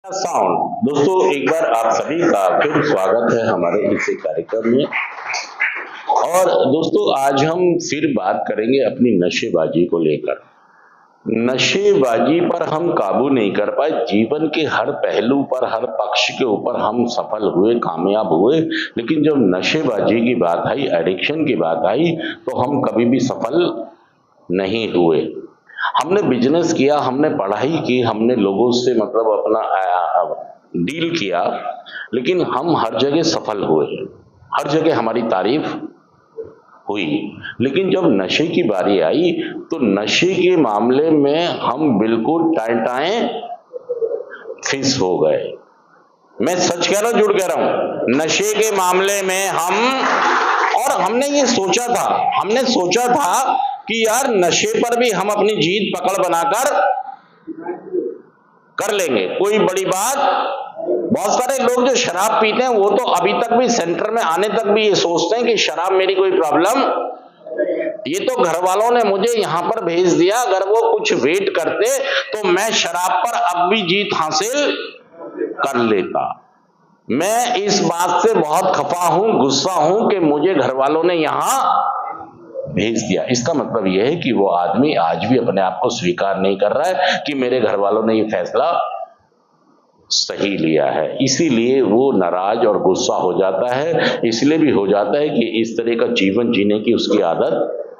Sound. दोस्तों एक बार आप सभी का फिर स्वागत है हमारे इस कार्यक्रम में। और दोस्तों आज हम फिर बात करेंगे अपनी नशेबाजी को लेकर। नशेबाजी पर हम काबू नहीं कर पाए, जीवन के हर पहलू पर, हर पक्ष के ऊपर हम सफल हुए, कामयाब हुए, लेकिन जब नशेबाजी की बात आई, एडिक्शन की बात आई, तो हम कभी भी सफल नहीं हुए। हमने बिजनेस किया, हमने पढ़ाई की, हमने लोगों से मतलब अपना डील किया, लेकिन हम हर जगह सफल हुए, हर जगह हमारी तारीफ हुई। लेकिन जब नशे की बारी आई तो नशे के मामले में हम बिल्कुल टाएं फिस हो गए। मैं सच कह रहा हूं, झूठ कह रहा हूं? नशे के मामले में हमने ये सोचा था कि यार नशे पर भी हम अपनी जीत पकड़ बनाकर कर लेंगे, कोई बड़ी बात। बहुत सारे लोग जो शराब पीते हैं वो तो अभी तक भी सेंटर में आने तक भी ये सोचते हैं कि शराब मेरी कोई प्रॉब्लम, ये तो घर वालों ने मुझे यहां पर भेज दिया, अगर वो कुछ वेट करते तो मैं शराब पर अब भी जीत हासिल कर लेता। मैं इस बात से बहुत खफा हूं, गुस्सा हूं कि मुझे घर वालों ने यहां भेज दिया। इसका मतलब यह है कि वो आदमी आज भी अपने आप को स्वीकार नहीं कर रहा है कि मेरे घर वालों ने ये फैसला सही लिया है। इसीलिए वो नाराज और गुस्सा हो जाता है, इसलिए भी हो जाता है कि इस तरह का जीवन जीने की उसकी आदत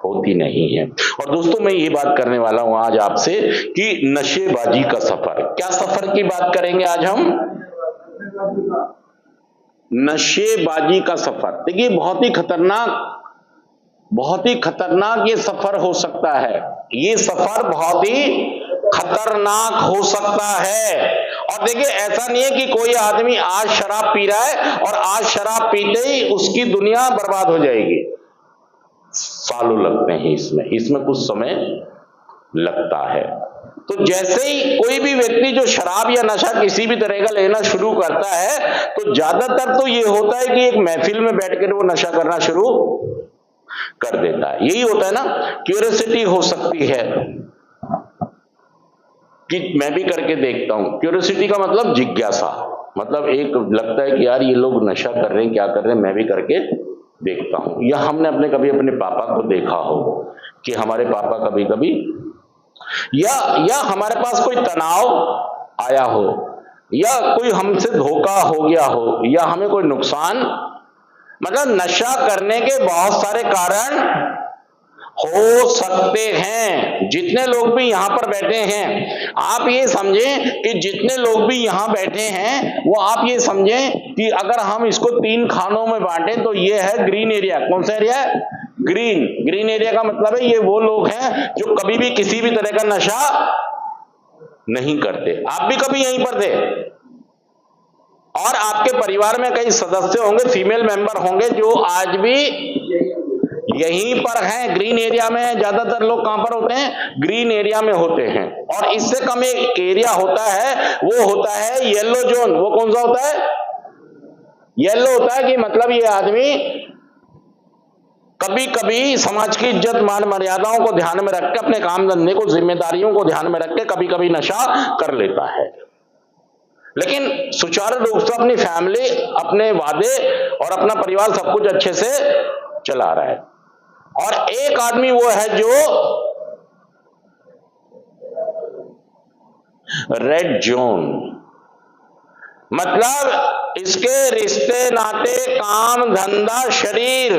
होती नहीं है। और दोस्तों मैं ये बात करने वाला हूं आज आपसे कि नशेबाजी का सफर, क्या सफर की बात करेंगे आज हम? नशेबाजी का सफर। देखिए बहुत ही खतरनाक ये सफर हो सकता है। ये सफर बहुत ही खतरनाक हो सकता है। और देखिए ऐसा नहीं है कि कोई आदमी आज शराब पी रहा है और आज शराब पीते ही उसकी दुनिया बर्बाद हो जाएगी। सालों लगते हैं इसमें कुछ समय लगता है। तो जैसे ही कोई भी व्यक्ति जो शराब या नशा किसी भी तरह का लेना शुरू करता है तो ज्यादातर तो ये होता है कि एक महफिल में बैठकर वो नशा करना शुरू कर देता है। यही होता है ना, क्यूरियोसिटी हो सकती है कि मैं भी करके देखता हूं। क्यूरियोसिटी का मतलब जिज्ञासा, मतलब एक लगता है कि यार ये लोग नशा कर रहे हैं, क्या कर रहे हैं, मैं भी करके देखता हूं। या हमने अपने पापा को देखा हो कि हमारे पापा कभी कभी या हमारे पास कोई तनाव आया हो, या कोई हमसे धोखा हो गया हो, या हमें कोई नुकसान, मतलब नशा करने के बहुत सारे कारण हो सकते हैं। जितने लोग भी यहां पर बैठे हैं, आप ये समझें कि जितने लोग भी यहां बैठे हैं वो आप ये समझें कि अगर हम इसको 3 खानों में बांटें तो ये है ग्रीन एरिया। कौन सा एरिया है? ग्रीन एरिया का मतलब है ये वो लोग हैं जो कभी भी किसी भी तरह का नशा नहीं करते। आप भी कभी यहीं पर थे और आपके परिवार में कई सदस्य होंगे, फीमेल मेंबर होंगे जो आज भी यहीं पर हैं, ग्रीन एरिया में। ज्यादातर लोग कहां पर होते हैं? ग्रीन एरिया में होते हैं। और इससे कम एक एरिया होता है, वो होता है येलो जोन। वो कौन सा होता है? येलो होता है कि मतलब ये आदमी कभी कभी समाज की इज्जत मान मर्यादाओं को ध्यान में रख के, अपने काम धंधे को, जिम्मेदारियों को ध्यान में रख के कभी कभी नशा कर लेता है, लेकिन सुचारू रूप से अपनी फैमिली, अपने वादे और अपना परिवार सब कुछ अच्छे से चला रहा है। और एक आदमी वो है जो रेड जोन, मतलब इसके रिश्ते नाते, काम धंधा, शरीर,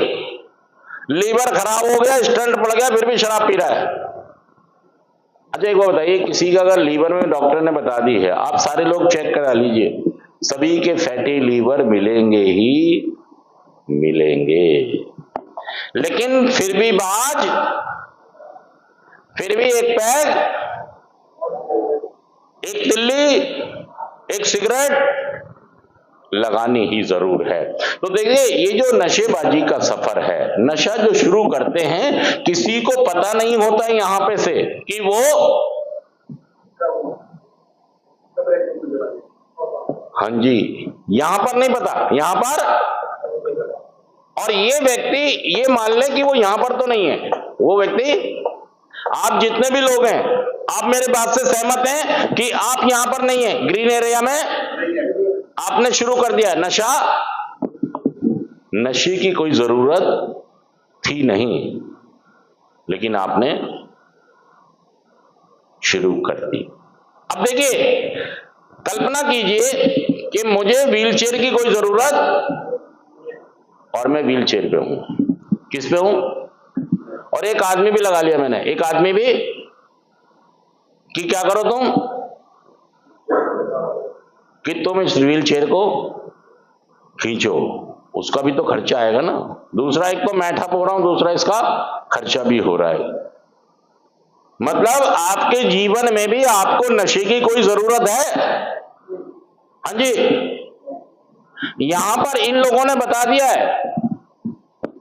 लीवर खराब हो गया, स्टंट पड़ गया, फिर भी शराब पी रहा है। अच्छा एक बात बताइए, किसी का अगर लीवर में डॉक्टर ने बता दी है, आप सारे लोग चेक करा लीजिए, सभी के फैटी लीवर मिलेंगे ही मिलेंगे, लेकिन फिर भी फिर भी एक पैग, एक तिल्ली, एक सिगरेट लगानी ही जरूर है। तो देखिए ये जो नशेबाजी का सफर है, नशा जो शुरू करते हैं, किसी को पता नहीं होता है यहां पे से कि वो, हाँ जी, यहां पर नहीं पता, यहां पर। और ये व्यक्ति ये मान ले कि वो यहां पर तो नहीं है, वो व्यक्ति, आप जितने भी लोग हैं आप मेरे बात से सहमत हैं कि आप यहां पर नहीं है, ग्रीन एरिया में आपने शुरू कर दिया नशा? नशे की कोई जरूरत थी नहीं, लेकिन आपने शुरू कर दी। अब देखिए, कल्पना कीजिए कि मुझे व्हीलचेयर की कोई जरूरत और मैं व्हीलचेयर पे हूं। किस पे हूं? और एक आदमी भी लगा लिया मैंने, एक आदमी भी कि क्या करो तुम कि तुम इस व्हीलचेयर को खींचो। उसका भी तो खर्चा आएगा ना। दूसरा, एक तो मैं ठप हो रहा हूं, दूसरा इसका खर्चा भी हो रहा है। मतलब आपके जीवन में भी आपको नशे की कोई जरूरत है? हाँ जी। यहां पर इन लोगों ने बता दिया है,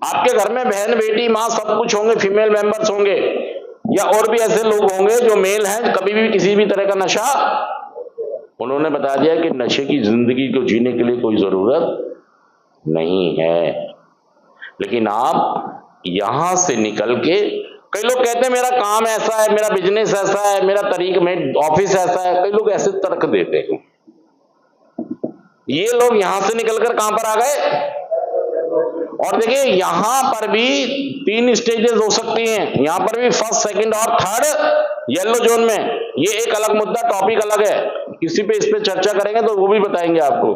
आपके घर में बहन बेटी मां सब कुछ होंगे, फीमेल मेंबर्स होंगे या और भी ऐसे लोग होंगे जो मेल हैं, कभी भी किसी भी तरह का नशा, उन्होंने बता दिया कि नशे की जिंदगी को जीने के लिए कोई जरूरत नहीं है। लेकिन आप यहां से निकल के, कई लोग कहते हैं मेरा काम ऐसा है, मेरा बिजनेस ऐसा है, मेरा तरीका में ऑफिस ऐसा है, कई लोग ऐसे तर्क देते हैं। ये लोग यहां से निकलकर कहां पर आ गए? और देखिए, यहां पर भी 3 स्टेजेस हो सकती हैं। यहां पर भी फर्स्ट, सेकंड और थर्ड येलो जोन में। ये एक अलग मुद्दा, टॉपिक अलग है, किसी पे इस पे चर्चा करेंगे तो वो भी बताएंगे आपको।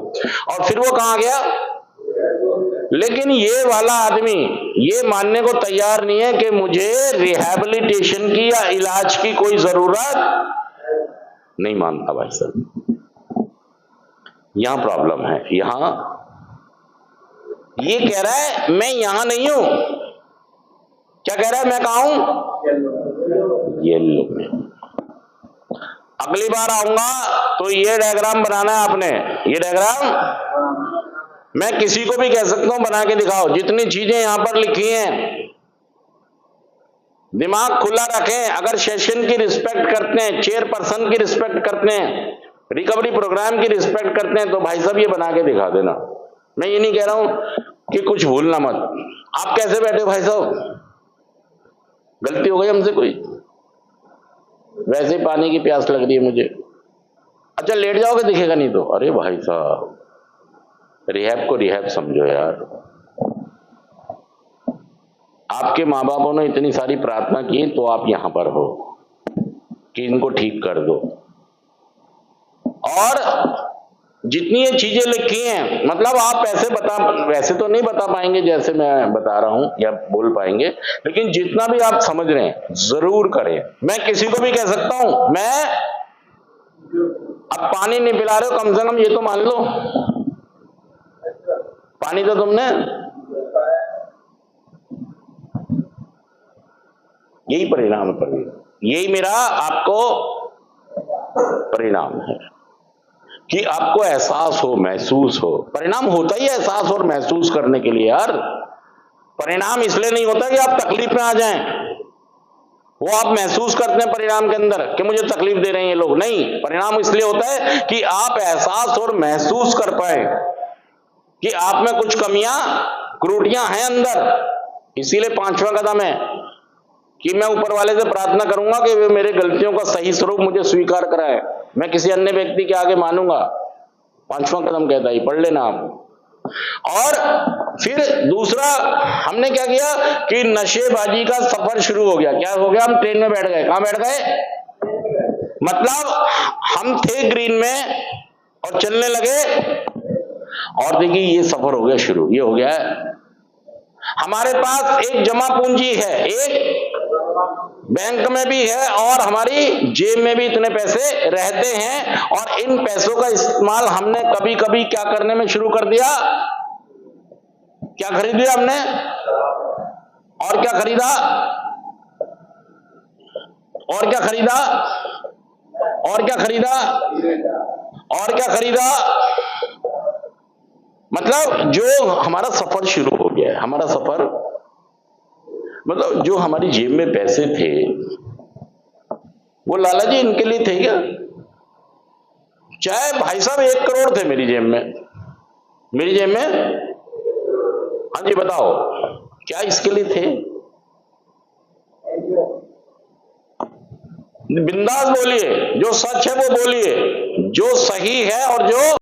और फिर वो कहां गया? लेकिन ये वाला आदमी ये मानने को तैयार नहीं है कि मुझे रिहैबिलिटेशन की या इलाज की कोई जरूरत नहीं मानता। भाई साहब, यहां प्रॉब्लम है। यहां ये कह रहा है मैं यहां नहीं हूं। क्या कह रहा है? मैं कहां हूं? येलो में। अगली बार आऊंगा तो ये डायग्राम बनाना है आपने। ये डायग्राम मैं किसी को भी कह सकता हूं बना के दिखाओ। जितनी चीजें यहां पर लिखी हैं, दिमाग खुला रखें। अगर सेशन की रिस्पेक्ट करते हैं, चेयरपर्सन की रिस्पेक्ट करते हैं, रिकवरी प्रोग्राम की रिस्पेक्ट करते हैं, तो भाई साहब ये बना के दिखा देना। मैं ये नहीं कह रहा हूं कि कुछ भूलना मत। आप कैसे बैठे हो भाई साहब? गलती हो गई हमसे कोई? वैसे पानी की प्यास लग रही है मुझे। अच्छा, लेट जाओगे, दिखेगा नहीं तो। अरे भाई साहब, रिहैब को रिहैब समझो यार। आपके माँ बापों ने इतनी सारी प्रार्थना की तो आप यहां पर हो कि इनको ठीक कर दो। और जितनी ये चीजें लिखी हैं, मतलब आप वैसे तो नहीं बता पाएंगे जैसे मैं बता रहा हूं या बोल पाएंगे, लेकिन जितना भी आप समझ रहे हैं जरूर करें। मैं किसी को भी कह सकता हूं, मैं अब पानी नहीं पिला रहे हो, कम से कम ये तो मान लो पानी तो तुमने, यही परिणाम है। यही मेरा आपको परिणाम है कि आपको एहसास हो, महसूस हो। परिणाम होता ही एहसास और महसूस करने के लिए यार। परिणाम इसलिए नहीं होता कि आप तकलीफ में आ जाएं। वो आप महसूस करते हैं परिणाम के अंदर कि मुझे तकलीफ दे रहे हैं ये लोग। नहीं, परिणाम इसलिए होता है कि आप एहसास और महसूस कर पाए कि आप में कुछ कमियां, त्रुटियां हैं अंदर। इसीलिए 5वां कदम है कि मैं ऊपर वाले से प्रार्थना करूंगा कि वे मेरे गलतियों का सही स्वरूप मुझे स्वीकार कराए। मैं किसी अन्य व्यक्ति के आगे मानूंगा। 5वां कदम कहता है, पढ़ लेना आप। और फिर दूसरा हमने क्या किया कि नशेबाजी का सफर शुरू हो गया। क्या हो गया? हम ट्रेन में बैठ गए। कहां बैठ गए? मतलब हम थे ग्रीन में और चलने लगे, और देखिए ये सफर हो गया शुरू। ये हो गया है, हमारे पास एक जमा पूंजी है, एक बैंक में भी है और हमारी जेब में भी इतने पैसे रहते हैं। और इन पैसों का इस्तेमाल हमने कभी कभी क्या करने में शुरू कर दिया? क्या खरीद लिया हमने? और क्या खरीदा? और क्या खरीदा? और क्या खरीदा? और क्या खरीदा? मतलब जो हमारा सफर शुरू हो गया है, हमारा सफर, मतलब जो हमारी जेब में पैसे थे वो लाला जी इनके लिए थे क्या? चाहे भाई साहब 1 करोड़ थे मेरी जेब में, हाँ जी बताओ, क्या इसके लिए थे? बिंदास बोलिए, जो सच है वो बोलिए, जो सही है और जो